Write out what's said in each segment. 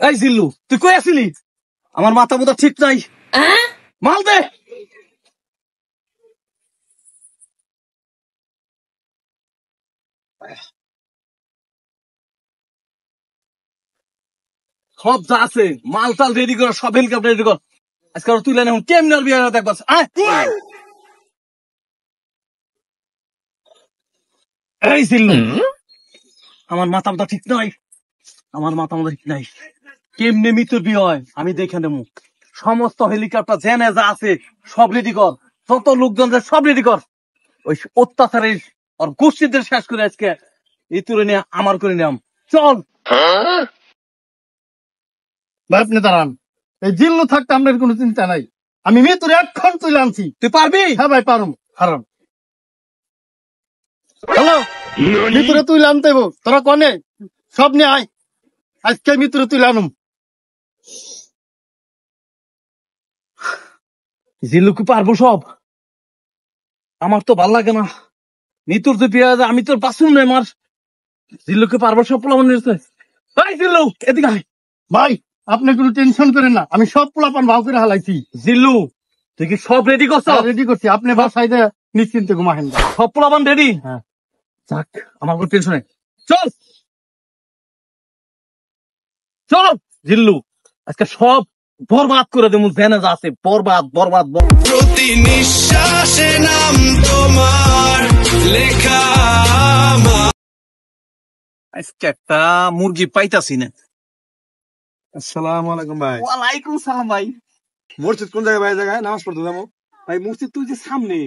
এই জিল্লু, তুই কই আসিলি? আমার মাথা মোথা ঠিক নাই, মাল দে। সব যা আছে মাল টাল রেডি কর, সব হেলিকপ্টার রেডি কর। আজকে তুই এখন কেমন বিয়ে দেখবা। এই জিল্লু, আমার মাথা মোথা ঠিক নাই, আমার মাথা মোথা ঠিক নাই। কেমনে মৃত্যুর বিয়ে হয় আমি দেখে নেবো। সমস্ত হেলিকপ্টার জেনে যা আছে সব রেডি কর, যত লোকজন সব রেডি কর। ওই অত্যাচারের আর গোষ্ঠীদের শেষ করে আজকে এই তুলে নিয়ে আমার করে নিলাম। চল ভাই আপনি দাঁড়ান, এই জিল্লু থাকতে আমরা কোনো চিন্তা নাই। আমি মৃত্যুর এক্ষণ তুলে আনছি। তুই পারবি? হ্যাঁ ভাই পারুম, হারাম। হ্যালো, মৃত্যুরে তুই আনতে তোরা কনে সব নিয়ে আয়, আজকে মৃত্যুরে তুই আনুম। জিল্লুকে পারবো সব? আমার তো ভাল লাগে না মৃত্যুর যে বিয়ে, আমি তোর বাসুন নেই আমার। জিল্লুকে পারবো সব পোলাপান নিয়েছে। ভাই জিল্লু এদিকে আয়। ভাই আপনি কোনো টেনশন করেন না, আমি সব পোলাপান ভাও করে হালাইছি। জিল্লু তুই কি সব রেডি করছ? রেডি করছি, আপনি বাসায় নিশ্চিন্তে ঘুমাহেন। সব পোলাপান রেডি? হ্যাঁ। যাক, আমার কোনো টেনশন নেই। চল চল জিল্লু, আজকে সব বরবাদ করে দেবো। জেনে যা আছে বরবাদ বরবাদ। প্রতি নিঃশ্বাসে নাম তোমার লেখা। আজকে একটা মুরগি পাইতাছি না। আসসালামু আলাইকুম ভাই। ওয়ালাইকুম সালাম ভাই। মসজিদ কোন জায়গায় ভাই? জায়গায় নামাজ পড়তে যাবো ভাই মসজিদ তুই যে সামনে।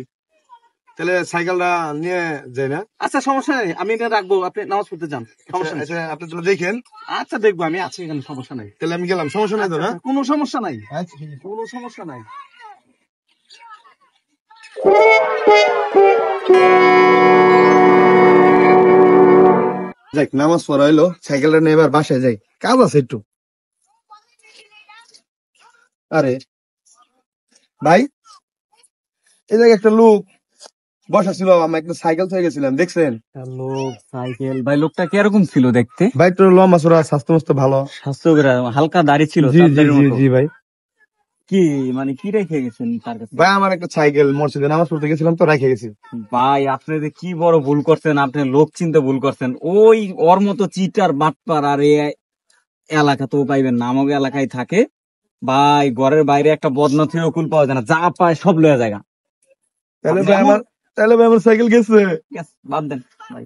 তাহলে সাইকেলটা নিয়ে যাই না? আচ্ছা সমস্যা নেই, আমি এটা রাখবো, আপনি নামাজ পড়তে যান, সমস্যা নেই। আচ্ছা আপনি তাহলে দেখেন। আচ্ছা দেখবো, আমি আছি এখানে, সমস্যা নাই। তাহলে আমি গেলাম, সমস্যা নাই তো না? কোনো সমস্যা নাই, কোনো সমস্যা নাই। যাক নামাজ পড়া হইলো, সাইকেলটা নিয়ে এবার বাসায় যাই, কাজ আছে একটু। আরে ভাই, এই জায়গায় একটা লোক বসা ছিল, আমি একটা সাইকেল থেকে গেছিলাম, দেখছেন? লোক সাইকেল ভাই, লোকটা কিরকম ছিল দেখতে? ভাই তোর লম্বা চড়া, স্বাস্থ্য মস্ত ভালো, স্বাস্থ্য হালকা দাড়ি ছিল। জি জি জি জি ভাই। কি মানে কি রেখে গেছেন তার কাছে? ভাই আমার একটা সাইকেল মসজিদে নামাজ পড়তে গেছিলাম তো রেখে গেছি। ভাই আপনি যে কি বড় ভুল করছেন, আপনি লোক চিনতে ভুল করছেন। ওই ওর মতো চিটার বাটপার আর এলাকা তো পাইবেন না, আমাকে এলাকায় থাকে ভাই। ঘরের বাইরে একটা বদনা থেকে কুল পাওয়া যায় না, যা পায় সব লয়ে জায়গা। তাহলে ভাই আমার সাইকেল গেছে। বাদ দেন ভাই।